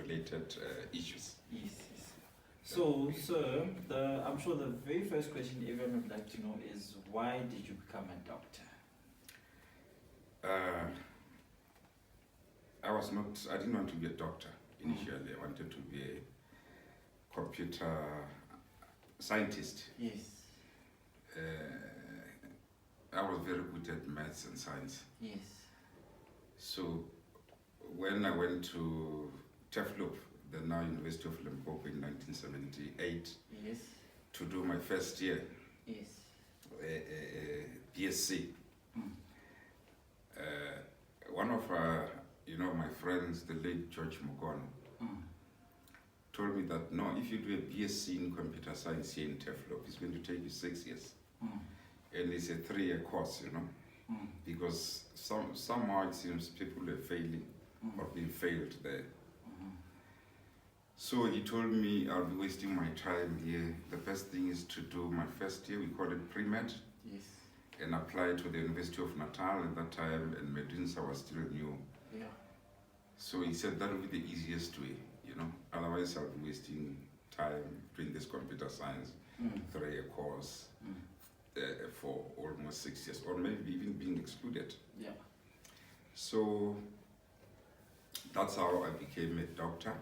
related issues. Yes, yes. So, sir, I'm sure the very first question everyone would like to know is, why did you become a doctor? I didn't want to be a doctor initially. I wanted to be a computer scientist. Yes. I was very good at maths and science. Yes. So when I went to TEFLOP, the now University of Limpopo, in 1978, Yes. to do my first year, Yes. BSc, one of my friends, the late George Mugono, told me that no, if you do a BSc in computer science here in TEFLOP, it's going to take you 6 years. And it's a 3-year course, because somehow it seems people are failing or being failed there. So he told me I'll be wasting my time here. The best thing is to do my first year, we call it pre-med, Yes. and apply to the University of Natal at that time, and Medunsa was still new. Yeah. So he said that would be the easiest way, otherwise I'll be wasting time doing this computer science 3-year course for almost 6 years, or maybe even being excluded. Yeah. So that's how I became a doctor.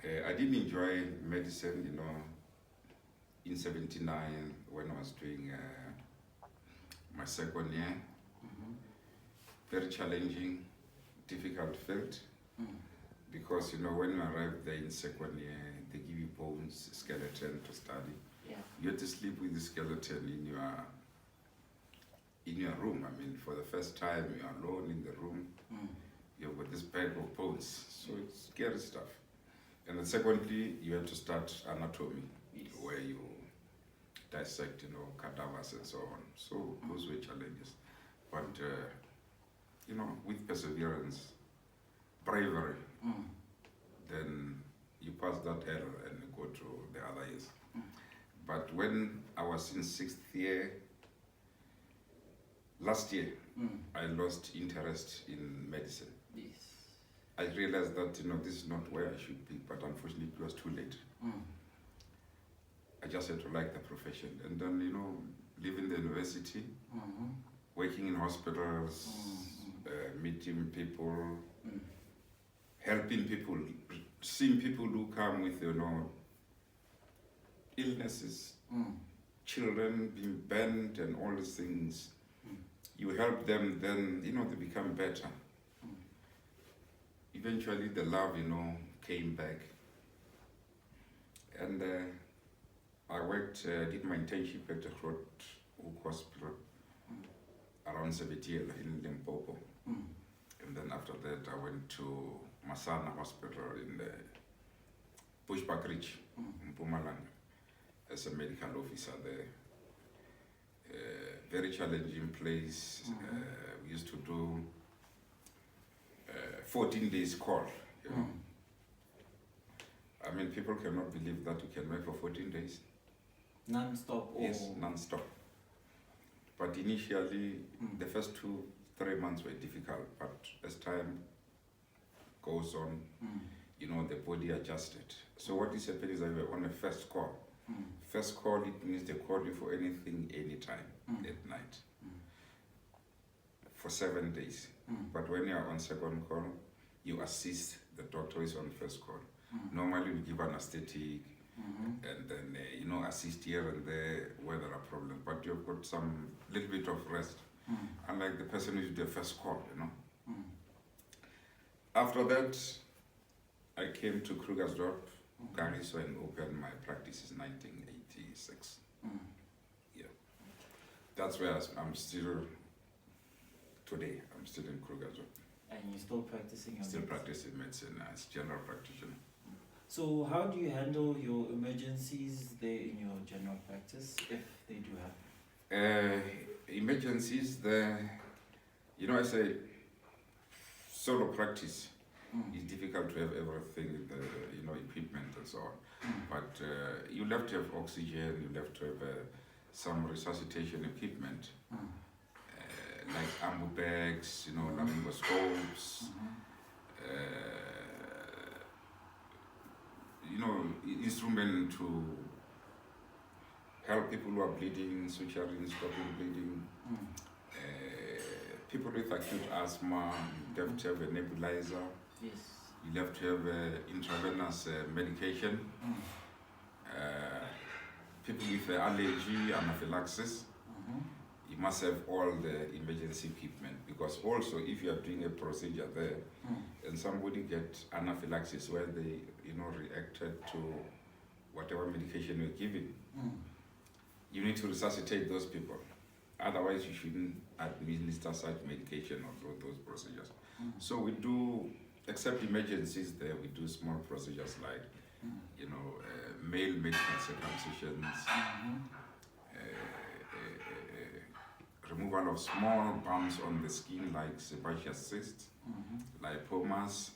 I didn't enjoy medicine, in 79 when I was doing my second year. Very challenging, difficult field, because when you arrive there in second year, they give you bones, skeleton to study. Yeah. You have to sleep with the skeleton in your room. I mean, for the first time, you're alone in the room. You've got this bag of bones, so it's scary stuff. And then secondly, you have to start anatomy, Yes. where you dissect, cadavers and so on. So those were challenges. But, with perseverance, bravery, then you pass that hurdle and you go to the other years. But when I was in 6th year, last year, I lost interest in medicine. Yes. I realized that, this is not where I should be, but unfortunately it was too late. I just had to like the profession. And then, leaving the university, working in hospitals, meeting people, helping people, seeing people who come with, illnesses, children being bent and all these things. You help them, then, they become better. Eventually the love, came back. And I worked, did my internship at the Hook Hospital around Sebetiela in Limpopo. And then after that I went to Masana Hospital in the Bushbuck Ridge, in Mpumalanga, as a medical officer there. Very challenging place. We used to do 14 days call. I mean, people cannot believe that you can work for 14 days. Non-stop? Yes, non-stop. But initially, the first 2-3 months were difficult, but as time goes on, the body adjusted. So what is happening is that we're on a first call. First call, it means they call you for anything, anytime, at night, for 7 days. But when you are on second call, you assist the doctor who is on first call. Normally we give anesthetic, and then, assist here and there where there are problems, but you've got some little bit of rest, unlike the person who did the first call, After that, I came to Krugersdorp, Garissa, and opened my practice in 1986. Yeah. That's where I'm still today. I'm still in Krugersdorp. And you're still practicing? Still practicing medicine as general practitioner. So how do you handle your emergencies there in your general practice, if they do happen? Emergencies, as a solo practice, it's difficult to have everything, the equipment and so on. But you'll have to have oxygen, you'll have to have some resuscitation equipment, like ambu bags, laryngoscopes, instrument to help people who are bleeding, suturing, stopping bleeding. People with acute asthma, you have to have a nebulizer. Yes. You have to have intravenous medication. People with allergy, anaphylaxis, you must have all the emergency equipment, because also if you are doing a procedure there and somebody gets anaphylaxis where they reacted to whatever medication you're giving, you need to resuscitate those people. Otherwise you shouldn't administer such medication or do those procedures. So we do, except emergencies there, we do small procedures like male medical circumcisions, removal of small bumps on the skin like sebaceous cysts, lipomas.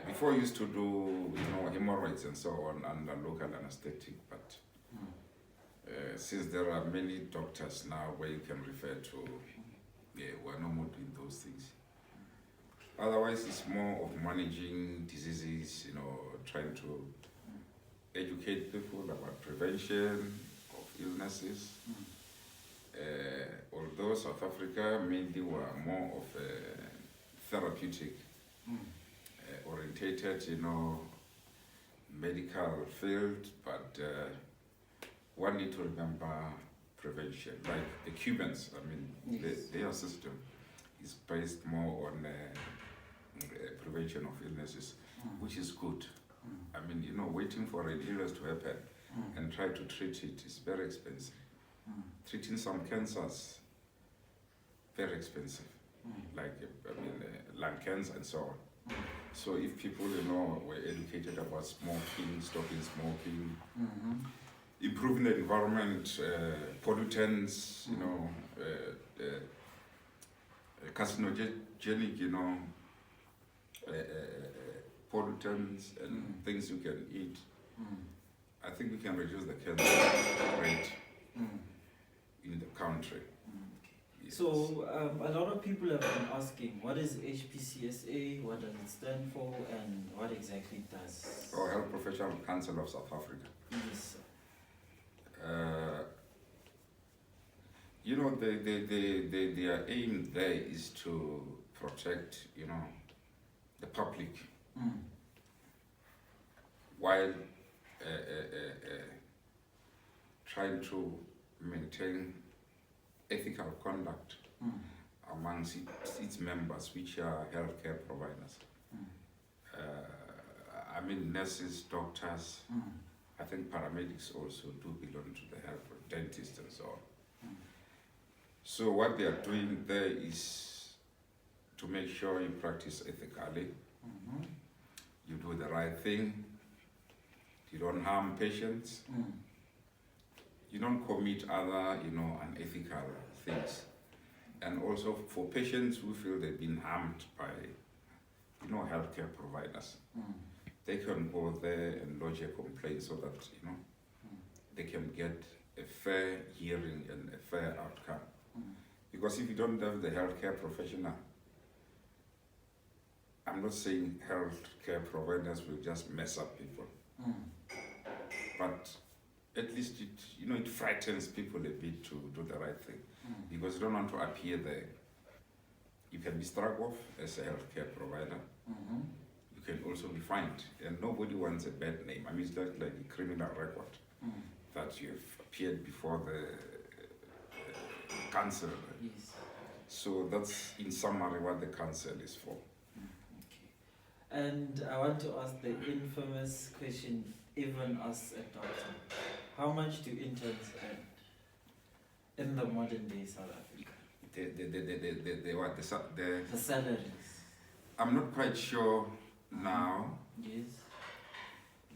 Before I used to do hemorrhoids and so on under local anesthetic, but since there are many doctors now where you can refer to, we're no more doing those things. Otherwise, it's more of managing diseases, trying to educate people about prevention of illnesses. Although South Africa mainly were more of a therapeutic orientated, medical field, but one need to remember prevention. Like the Cubans, their system is based more on prevention of illnesses, which is good. Waiting for an illness to happen and try to treat it is very expensive. Treating some cancers, very expensive, like lung cancer and so on. So if people, were educated about smoking, stopping smoking, improving the environment, pollutants, carcinogenic, pollutants and things you can eat, I think we can reduce the cancer rate in the country. Yes. So a lot of people have been asking, what is HPCSA, what does it stand for, and what exactly it does? Health Professional Council of South Africa. Yes, sir. Their aim there is to protect, the public, while trying to maintain ethical conduct amongst its members, which are healthcare providers. Nurses, doctors, I think paramedics also do belong to the health, dentists and so on. So what they are doing there is to make sure you practice ethically, you do the right thing, you don't harm patients, you don't commit other, unethical things. And also for patients who feel they've been harmed by, healthcare providers, they can go there and lodge a complaint so that, they can get a fair hearing and a fair outcome. Because if you don't have the healthcare professional, I'm not saying healthcare providers will just mess up people, but at least it frightens people a bit to do the right thing, because you don't want to appear there. You can be struck off as a healthcare provider. You can also be fined, and nobody wants a bad name. It's just like a criminal record that you've appeared before the council. Yes. So that's in summary what the council is for. Okay. And I want to ask the infamous question, even as a doctor, how much do interns earn in the modern day South Africa? The salaries. I'm not quite sure now. Yes.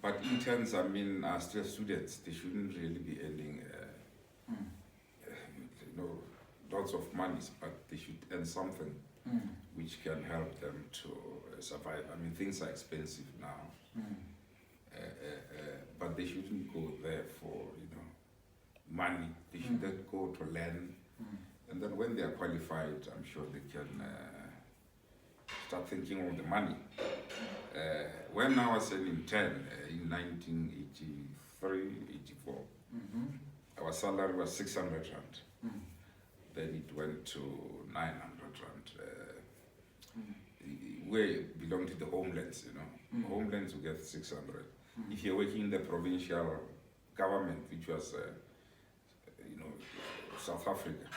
But interns, are still students. They shouldn't really be earning, lots of money, but they should earn something which can help them to survive. Things are expensive now, but they shouldn't go there for, money. They should then go to learn, and then when they are qualified, I'm sure they can start thinking of the money When I was an intern in 1983, 84, our salary was 600 rand. Then it went to 900 rand. We belong to the homelands, you know. Homelands, we get 600. If you're working in the provincial government, which was, you know, South Africa,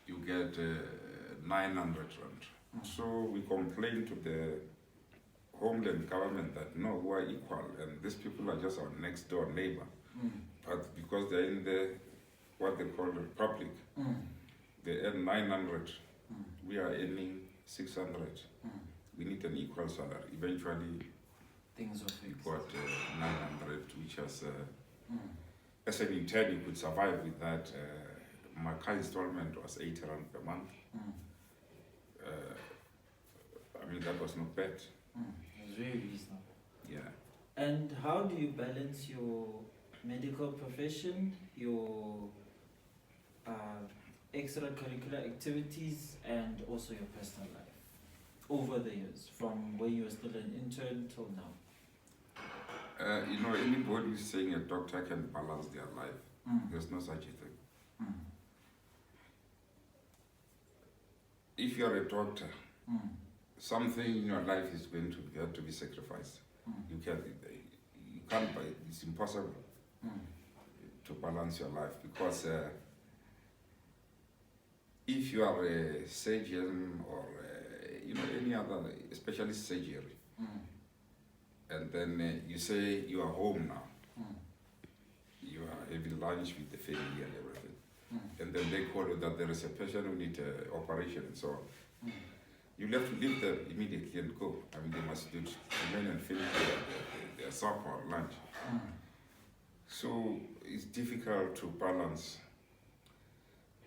you get 900 rand. So we complained to the homeland government that no, we're equal, and these people are just our next door neighbor. But because they're in the what they call the republic, they earn 900. We are earning 600. We need an equal salary. Eventually, Things were we fixed. got 900, which was as an intern you could survive with that. My car installment was 80 rand per month. I mean, that was not bad. It was very reasonable. Yeah. And how do you balance your medical profession, your extracurricular activities, and also your personal life over the years, from when you were still an intern till now? You know, anybody who's saying a doctor can balance their life, there's no such a thing. If you're a doctor, something in your life is going to have to be sacrificed. You can't, it's impossible to balance your life, because if you are a surgeon or you know, any other, especially surgery, and then you say you are home now, you are having lunch with the family and everything, and then they call you that there is a patient who needs an operation and so on. You have to leave them immediately and go. I mean, they must remain and finish their supper or lunch. So it's difficult to balance.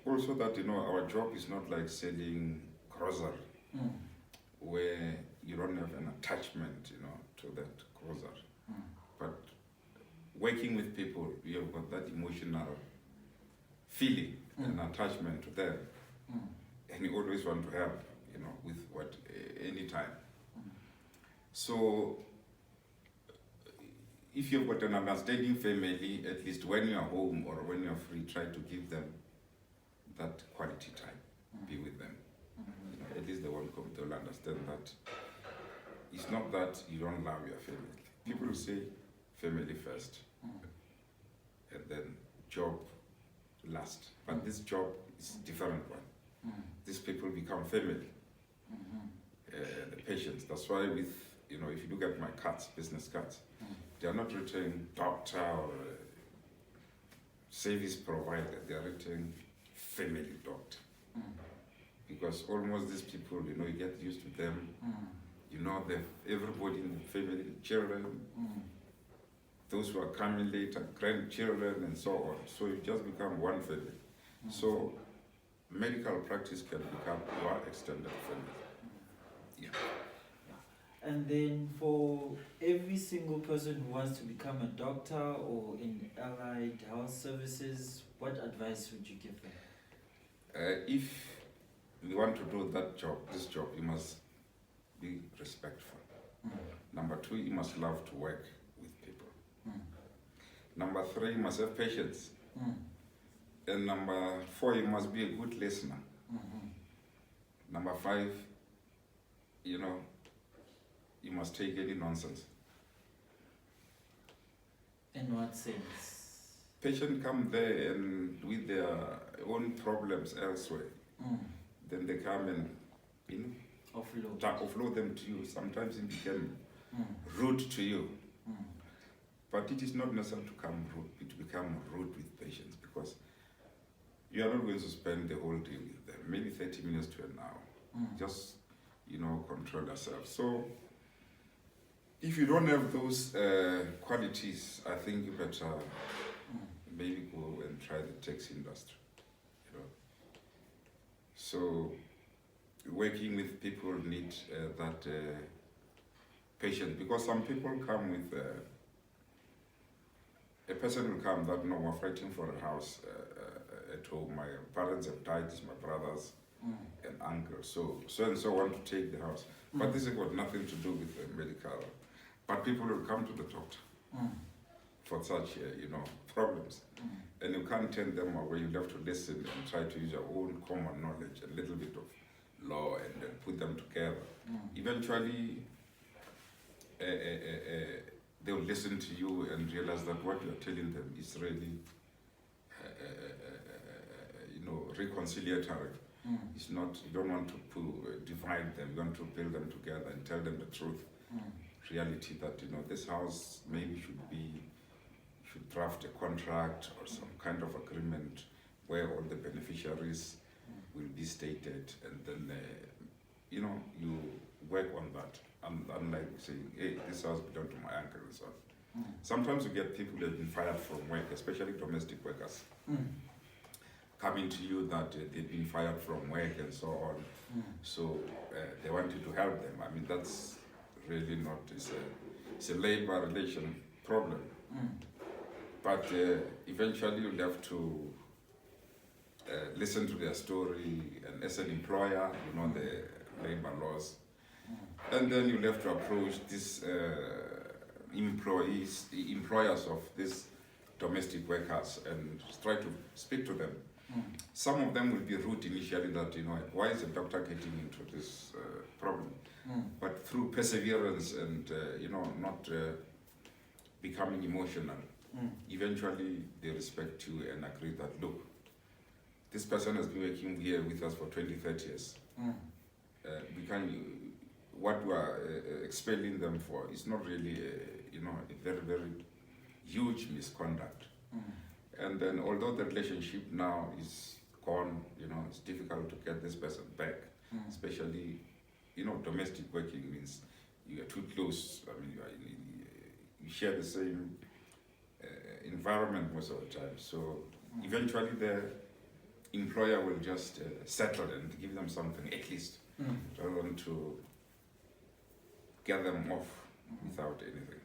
Also that, you know, our job is not like selling grocery, where you don't have an attachment, you know, to that grocery. But working with people, you have got that emotional feeling and attachment to them. And you always want to help, you know, with what, any time. So if you've got an understanding family, at least when you're home or when you're free, try to give them that quality time, be with them. You know, at least they won't come, they'll understand that it's not that you don't love your family. People will say family first, and then job last. But this job is a different one. These people become family, the patients. That's why with, you know, if you look at my cards, business cards, they are not written doctor or service provider, they are written family doctor. Because almost these people, you know, you get used to them, you know, everybody in the family, children, those who are coming later, grandchildren and so on. So you just become one family. So medical practice can become your extended family. Yeah. And then for every single person who wants to become a doctor or in allied health services, what advice would you give them? If you want to do that job, this job, you must be respectful. Number 2, you must love to work with people. Number 3, you must have patience. And number 4, you must be a good listener. Number 5, you know, you must take any nonsense. In what sense? Patients come there and with their own problems elsewhere. Then they come and, you know, offload them to you. Sometimes it became rude to you. But it is not necessary to become rude with patients, because you are not going to spend the whole day with them, maybe 30 minutes to an hour. Just, you know, control yourself. So if you don't have those qualities, I think you better maybe go and try the taxi industry, you know. So working with people need that patience, because some people come with a person will come that, no, we're fighting for a house at home. My parents have died, it's my brothers. an uncle, so and so want to take the house. But this has got nothing to do with the medical. But people will come to the doctor for such, problems. And you can't turn them away. You have to listen and try to use your own common knowledge, a little bit of law, and then put them together. Eventually, they'll listen to you and realize that what you're telling them is really, reconciliatory. It's not, you don't want to divide them, you want to build them together and tell them the truth. Reality that, this house maybe should draft a contract or some kind of agreement where all the beneficiaries will be stated, and then, you work on that. Unlike saying, hey, this house belongs to my uncle and so on. Sometimes you get people that have been fired from work, especially domestic workers, coming to you that they've been fired from work and so on. So they want you to help them. I mean, that's really not, it's a labor relation problem. But eventually you'll have to listen to their story, and as an employer, the labor laws. And then you'll have to approach these employees, the employers of these domestic workers, and try to speak to them. Some of them will be rude initially that, why is the doctor getting into this problem? But through perseverance and, not becoming emotional, eventually they respect you and agree that, look, this person has been working here with us for 20, 30 years. What we are expelling them for is not really, a very, very huge misconduct. And then, although the relationship now is gone, it's difficult to get this person back, especially, domestic working means you are too close. I mean, you share the same environment most of the time. So eventually the employer will just settle and give them something at least, rather than to get them off without anything.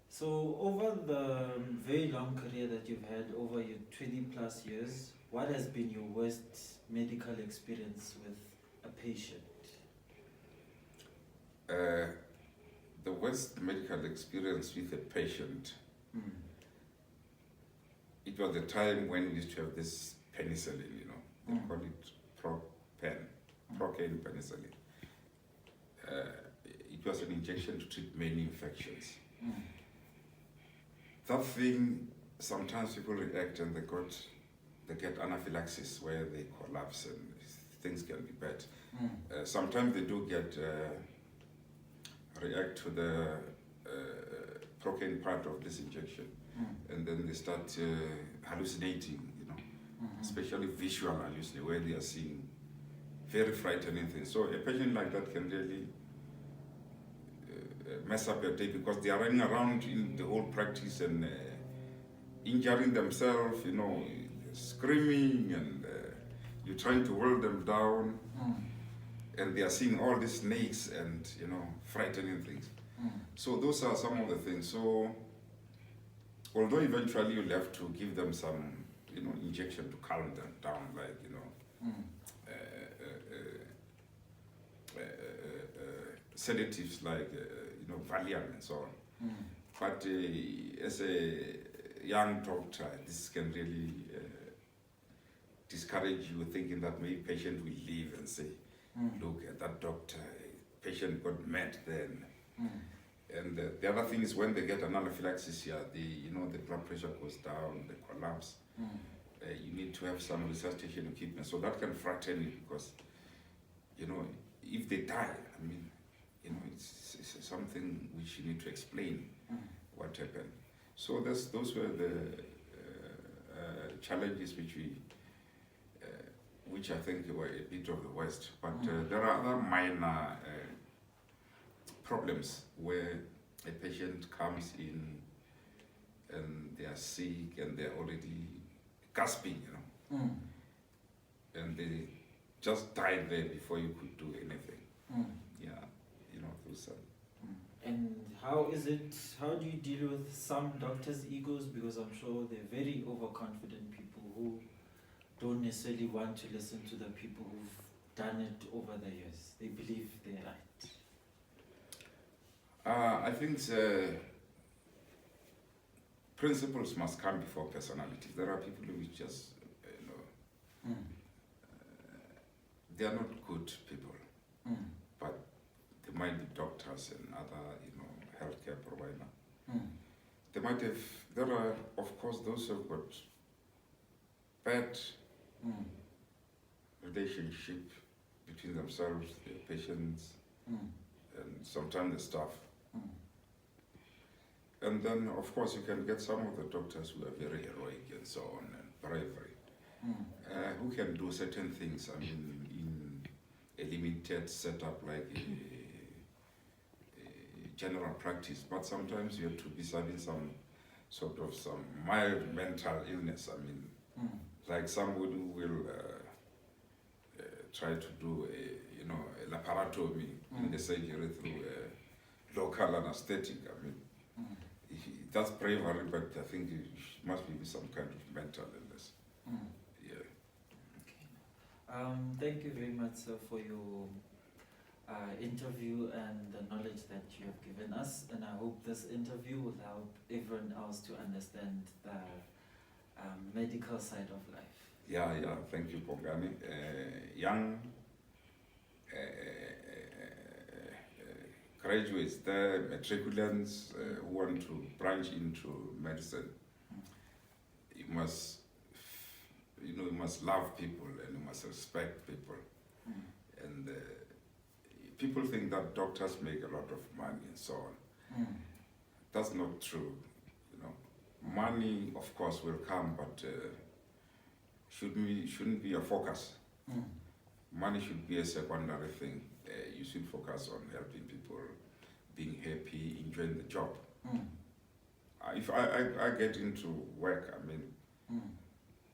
So over the very long career that you've had, over your 20 plus years, what has been your worst medical experience with a patient? The worst medical experience with a patient, it was the time when we used to have this penicillin, they call it procaine penicillin. It was an injection to treat many infections. That thing, sometimes people react and they get anaphylaxis where they collapse and things can be bad. Sometimes they do react to the procaine part of this injection, and then they start hallucinating, especially visual hallucination, where they are seeing very frightening things. So a patient like that can really mess up your day, because they are running around in the whole practice and injuring themselves, screaming, and you're trying to hold them down, and they are seeing all these snakes and frightening things. So those are some of the things. So although eventually you'll have to give them some injection to calm them down, like sedatives like Valium and so on. But as a young doctor, this can really discourage you, thinking that maybe patient will leave and say, look at that doctor, patient got mad then. And the other thing is, when they get an anaphylaxis here, the blood pressure goes down, they collapse. You need to have some resuscitation equipment, so that can frighten you, because if they die, I mean, it's something which you need to explain what happened. So those were the challenges which I think were a bit of the worst. But there are other minor problems where a patient comes in and they are sick and they're already gasping, and they just died there before you could do anything. Those are. And how do you deal with some doctors' egos? Because I'm sure they're very overconfident people who don't necessarily want to listen to the people who've done it over the years. They believe they're right. I think principles must come before personalities. There are people who just, they are not good people, but they might be doctors and other, healthcare provider. They might have, there are, of course, those who've got bad relationship between themselves, their patients, and sometimes the staff. And then, of course, you can get some of the doctors who are very heroic and so on, and bravery, who can do certain things, in a limited setup like a general practice. But sometimes you have to be having some sort of some mild mental illness. Like somebody who will try to do a laparotomy in the surgery through a local anesthetic. That's bravery, but I think it must be some kind of mental illness. Yeah. Okay. Thank you very much, sir, for your interview and the knowledge that you have given us. And I hope this interview will help everyone else to understand the medical side of life. Yeah. Thank you, Bongani. Young graduates, the matriculants who want to branch into medicine, you must love people and you must respect people. And people think that doctors make a lot of money and so on. That's not true. Money, of course, will come, but shouldn't be a focus. Money should be a secondary thing. You should focus on helping people, being happy, enjoying the job. If I get into work,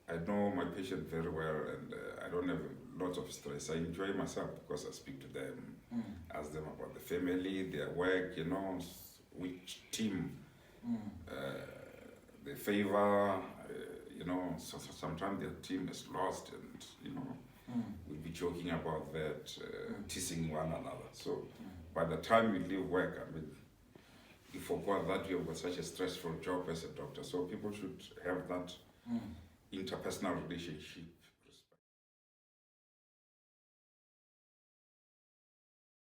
I know my patient very well, and I don't have lots of stress. I enjoy myself because I speak to them, ask them about the family, their work, which team they favor, so sometimes their team is lost, and we'll be joking about that, teasing one another. So by the time you leave work, you forgot that you have got such a stressful job as a doctor. So people should have that interpersonal relationship